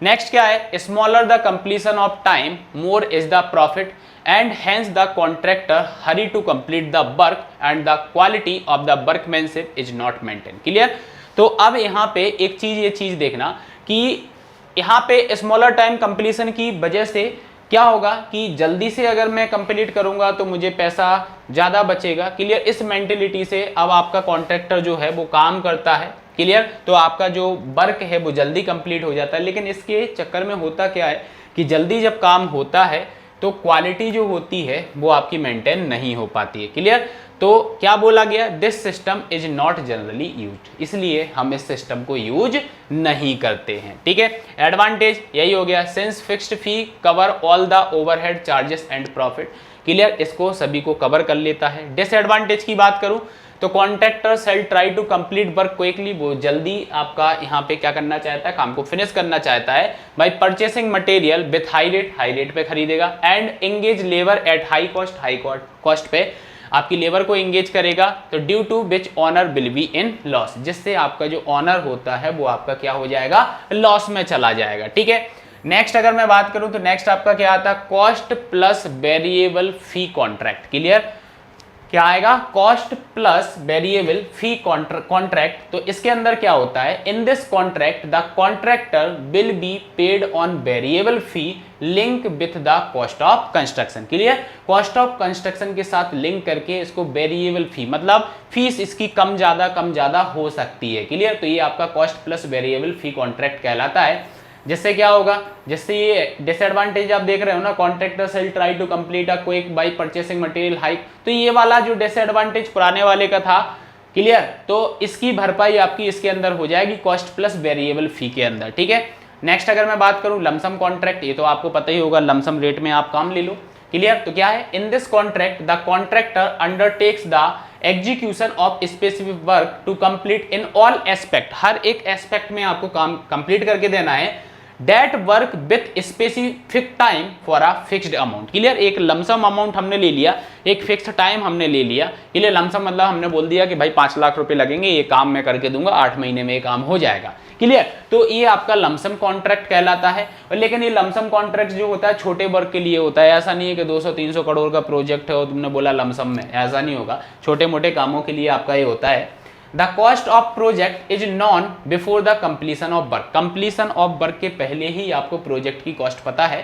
नेक्स्ट क्या है, smaller the completion of time more is the profit and hence the contractor hurry to complete the work and the quality of the workmanship is not maintained। Clear, तो अब यहाँ पे एक चीज, ये चीज देखना कि यहाँ पे स्मॉलर टाइम कंप्लीशन की वजह से क्या होगा कि जल्दी से अगर मैं कंप्लीट करूंगा तो मुझे पैसा ज़्यादा बचेगा। क्लियर, इस मेंटेलिटी से अब आपका कॉन्ट्रैक्टर जो है वो काम करता है। क्लियर, तो आपका जो वर्क है वो जल्दी कंप्लीट हो जाता है। लेकिन इसके चक्कर में होता क्या है कि जल्दी जब काम होता है तो क्वालिटी जो होती है वो आपकी मेंटेन नहीं हो पाती है। क्लियर, तो क्या बोला गया, this system is not generally used, इसलिए हम इस सिस्टम को यूज नहीं करते हैं। ठीक है, एडवांटेज यही हो गया, since fixed fee cover all the overhead charges and profit. Clear, इसको सभी को कवर कर लेता है। डिसएडवांटेज की बात करूं तो contractor shall try to complete work quickly, वो जल्दी आपका यहाँ पे क्या करना चाहता है, काम को फिनिश करना चाहता है by purchasing material with high rate पे खरीदेगा and engage labour at high cost पे आपकी लेबर को एंगेज करेगा, तो due to which owner will be in loss, जिससे आपका जो ऑनर होता है वो आपका क्या हो जाएगा, लॉस में चला जाएगा। ठीक है, नेक्स्ट अगर मैं बात करूं तो नेक्स्ट आपका क्या आता है, कॉस्ट प्लस वेरिएबल फी कॉन्ट्रैक्ट। क्लियर, क्या आएगा, कॉस्ट प्लस वेरिएबल फी कॉन्ट्रैक्ट। तो इसके अंदर क्या होता है, in this contract the contractor will be paid on variable fee link with the cost of construction. Clear, cost of construction के साथ लिंक करके इसको वेरिएबल फी, मतलब फीस इसकी कम ज्यादा हो सकती है। क्लियर, तो ये आपका कॉस्ट प्लस वेरिएबल फी कॉन्ट्रैक्ट कहलाता है। जिससे क्या होगा, जिससे ये डिसएडवांटेज आप देख रहे हो ना, contractor shall try to complete a quick by purchasing material hike, तो ये वाला जो डिसएडवांटेज पुराने वाले का था, क्लियर, तो इसकी भरपाई आपकी इसके अंदर हो जाएगी कॉस्ट प्लस वेरिएबल फी के अंदर। ठीक है, नेक्स्ट अगर मैं बात करूं लमसम कॉन्ट्रैक्ट, ये तो आपको पता ही होगा, लमसम रेट में आप काम ले लो। क्लियर, तो क्या है, in this contract the contractor undertakes the execution of specific work to complete in all aspect, हर एक एस्पेक्ट में आपको काम कंप्लीट करके देना है, that work with specific time for a fixed amount. Clear, एक लमसम अमाउंट हमने ले लिया, एक फिक्स्ड टाइम हमने ले लिया। क्लियर, लमसम मतलब हमने बोल दिया कि भाई 5 लाख रुपए लगेंगे, ये काम मैं करके दूंगा, 8 महीने में ये काम हो जाएगा। क्लियर, तो ये आपका लमसम कॉन्ट्रैक्ट कहलाता है। और लेकिन ये लमसम कॉन्ट्रैक्ट जो होता है छोटे वर्क के लिए होता है, ऐसा नहीं है कि 200-300 करोड़ का प्रोजेक्ट है और तुमने बोला लमसम में, ऐसा नहीं होगा, छोटे मोटे कामों के लिए आपका ये होता है। The cost of project is known before the completion of work. Completion of work के पहले ही आपको प्रोजेक्ट की कॉस्ट पता है।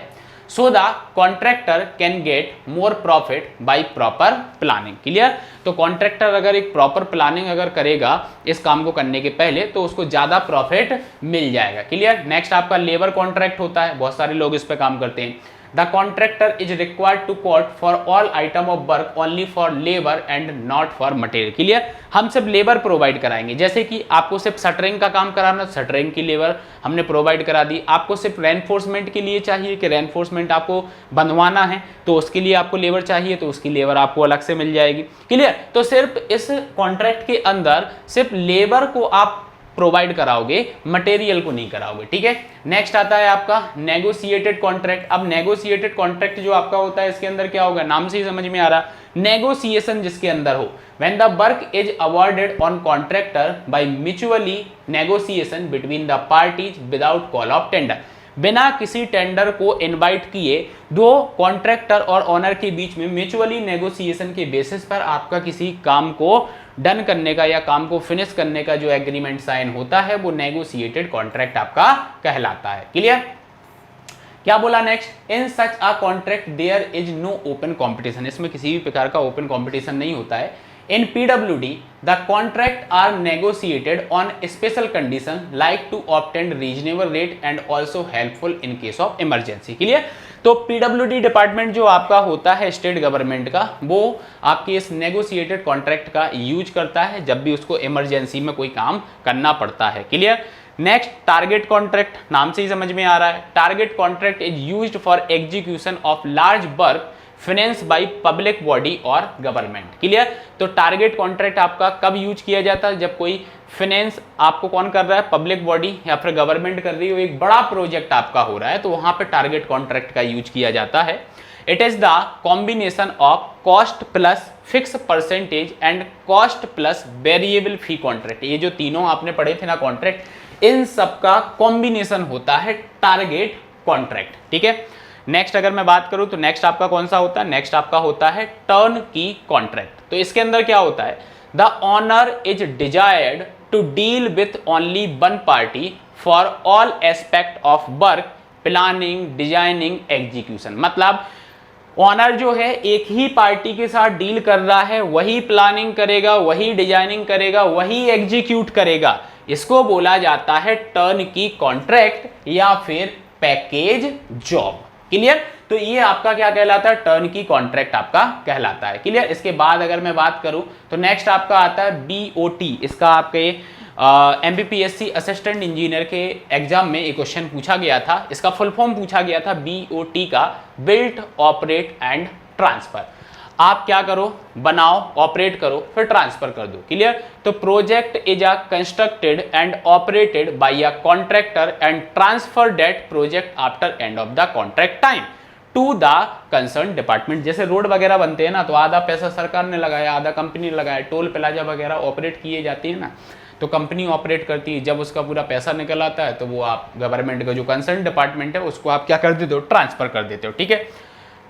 So the contractor can get more profit by proper planning. Clear, तो कॉन्ट्रैक्टर अगर एक प्रॉपर प्लानिंग अगर करेगा इस काम को करने के पहले तो उसको ज्यादा प्रॉफिट मिल जाएगा। क्लियर, नेक्स्ट आपका लेबर कॉन्ट्रैक्ट होता है, बहुत सारे लोग इस पे काम करते हैं। The contractor is required to quote for all item of work only for labor and not for material. Clear, हम सिर्फ लेबर प्रोवाइड कराएंगे, जैसे कि आपको सिर्फ शटरिंग का काम कराना, शटरिंग की लेबर हमने प्रोवाइड करा दी। आपको सिर्फ रेनफोर्समेंट के लिए चाहिए कि रेनफोर्समेंट आपको बंधवाना है तो उसके लिए आपको लेबर चाहिए, तो उसकी लेबर आपको अलग से मिल जाएगी। क्लियर, तो सिर्फ इस कॉन्ट्रैक्ट के अंदर सिर्फ लेबर को आप प्रोवाइड कराओगे, मटेरियल को नहीं कराओगे। ठीक है, नेक्स्ट आता है आपका नेगोशिएटेड कॉन्ट्रैक्ट। अब नेगोशिएटेड कॉन्ट्रैक्ट जो आपका होता है इसके अंदर क्या होगा, नाम से ही समझ में आ रहा, नेगोशिएशन जिसके अंदर हो, when the work is awarded on contractor by mutually negotiation between the parties without call of tender. बिना किसी टेंडर को इनवाइट किए दो कॉन्ट्रैक्टर और ओनर के बीच में म्यूचुअली नेगोशिएशन के बेसिस पर आपका किसी काम को डन करने का या काम को फिनिश करने का जो एग्रीमेंट साइन होता है वो नेगोशिएटेड कॉन्ट्रैक्ट आपका कहलाता है। क्लियर, क्या बोला next, in such a contract there is no open competition, इसमें किसी भी प्रकार का ओपन कॉम्पिटिशन नहीं होता है। In PWD, the contract are negotiated on special condition like to obtain reasonable rate and also helpful in case of emergency. Clear, तो PWD department जो आपका होता है स्टेट गवर्नमेंट का, वो आपके इस नेगोशिएटेड कॉन्ट्रैक्ट का यूज करता है जब भी उसको इमरजेंसी में कोई काम करना पड़ता है। क्लियर, नेक्स्ट टारगेट कॉन्ट्रैक्ट, नाम से ही समझ में आ रहा है, target contract is used for execution of large work finance by public body और गवर्नमेंट। क्लियर, तो टारगेट कॉन्ट्रैक्ट आपका कब यूज किया जाता है, जब कोई फाइनेंस आपको कौन कर रहा है, पब्लिक बॉडी या फिर गवर्नमेंट कर रही हो, एक बड़ा प्रोजेक्ट आपका हो रहा है तो वहां पे टारगेट कॉन्ट्रैक्ट का यूज किया जाता है। It is the combination of cost plus fix percentage and cost plus variable fee contract. ये जो तीनों आपने पढ़े थे ना कॉन्ट्रैक्ट, इन सबका कॉम्बिनेशन होता है टारगेट कॉन्ट्रैक्ट। ठीक है, नेक्स्ट अगर मैं बात करूं तो नेक्स्ट आपका कौन सा होता है, नेक्स्ट आपका होता है टर्न की कॉन्ट्रैक्ट। तो इसके अंदर क्या होता है, the owner is desired to deal with only one party for all aspect of work planning designing execution. मतलब ओनर जो है एक ही पार्टी के साथ डील कर रहा है, वही प्लानिंग करेगा, वही डिजाइनिंग करेगा, वही एग्जीक्यूट करेगा, इसको बोला जाता है टर्नकी कॉन्ट्रैक्ट या फिर पैकेज जॉब। क्लियर? तो ये आपका क्या कहलाता है? टर्नकी कॉन्ट्रैक्ट आपका कहलाता है। क्लियर? इसके बाद अगर मैं बात करूं तो नेक्स्ट आपका आता है बीओटी। इसका आपके एमपीपीएससी असिस्टेंट इंजीनियर के एग्जाम में एक क्वेश्चन पूछा गया था, इसका फुल फॉर्म पूछा गया था बीओटी का, बिल्ट ऑपरेट एंड ट्रांसफर। आप क्या करो? बनाओ, ऑपरेट करो, फिर ट्रांसफर कर दो। क्लियर? तो project is a constructed and operated by a contractor and transfer that project after end of the contract time to the concern department. जैसे रोड वगैरह बनते हैं ना, तो आधा पैसा सरकार ने लगाया, आधा कंपनी ने लगाया, टोल प्लाजा वगैरह ऑपरेट किए जाती है ना, तो कंपनी ऑपरेट करती है। जब उसका पूरा पैसा निकल आता है तो वो आप गवर्नमेंट का जो कंसर्न डिपार्टमेंट है उसको आप क्या कर देते हो? ट्रांसफर कर देते हो। ठीक है?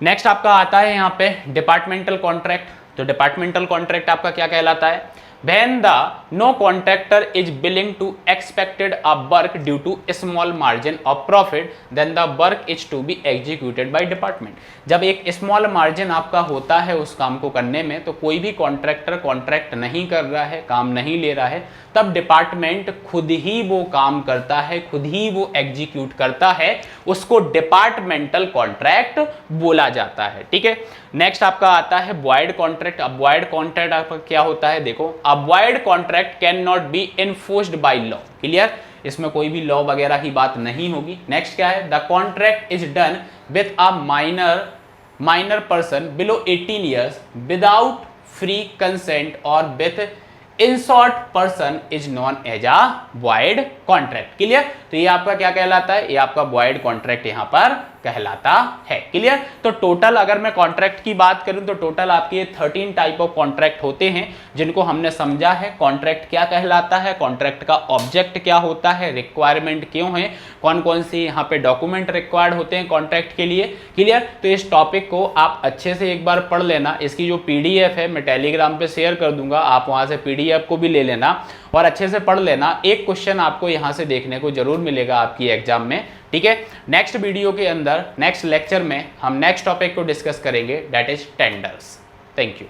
नेक्स्ट आपका आता है यहाँ पे डिपार्टमेंटल कॉन्ट्रैक्ट। तो डिपार्टमेंटल कॉन्ट्रैक्ट आपका क्या कहलाता है? When the no contractor is willing to expected a work due to a small margin of profit, then the work is to be executed by department. जब एक स्मॉल मार्जिन आपका होता है उस काम को करने में, तो कोई भी कॉन्ट्रैक्टर कॉन्ट्रैक्ट नहीं कर रहा है, काम नहीं ले रहा है, तब डिपार्टमेंट खुद ही वो काम करता है, खुद ही वो एग्जीक्यूट करता है, उसको डिपार्टमेंटल कॉन्ट्रैक्ट बोला जाता है। ठीक है? नेक्स्ट आपका आता है वॉइड कॉन्ट्रैक्ट। अब वॉइड कॉन्ट्रैक्ट आपका क्या होता है? देखो, अ void contract can not B enforced by law. Clear? इसमें कोई भी लॉ वगैरह की बात नहीं होगी। नेक्स्ट क्या है? The contract is done with a minor person below 18 years without free consent or with in short person is known as a void contract. Clear? तो ये आपका क्या कहलाता है? ये आपका वॉइड कॉन्ट्रैक्ट यहां पर कहलाता है। क्लियर? तो टोटल अगर मैं कॉन्ट्रैक्ट की बात करूं तो टोटल आपके 13 टाइप ऑफ कॉन्ट्रैक्ट होते हैं, जिनको हमने समझा है। कॉन्ट्रैक्ट क्या कहलाता है, कॉन्ट्रैक्ट का ऑब्जेक्ट क्या होता है, रिक्वायरमेंट क्यों है, कौन कौन सी यहाँ पे डॉक्यूमेंट रिक्वायर्ड होते हैं कॉन्ट्रैक्ट के लिए। क्लियर? तो इस टॉपिक को आप अच्छे से एक बार पढ़ लेना। इसकी जो PDF है मैं टेलीग्राम पे शेयर कर दूंगा, आप वहां से PDF को भी ले लेना और अच्छे से पढ़ लेना। एक क्वेश्चन आपको यहाँ से देखने को जरूर मिलेगा आपकी एग्जाम में। ठीक है? नेक्स्ट वीडियो के अंदर, नेक्स्ट लेक्चर में हम नेक्स्ट टॉपिक को डिस्कस करेंगे, that is tenders. Thank you.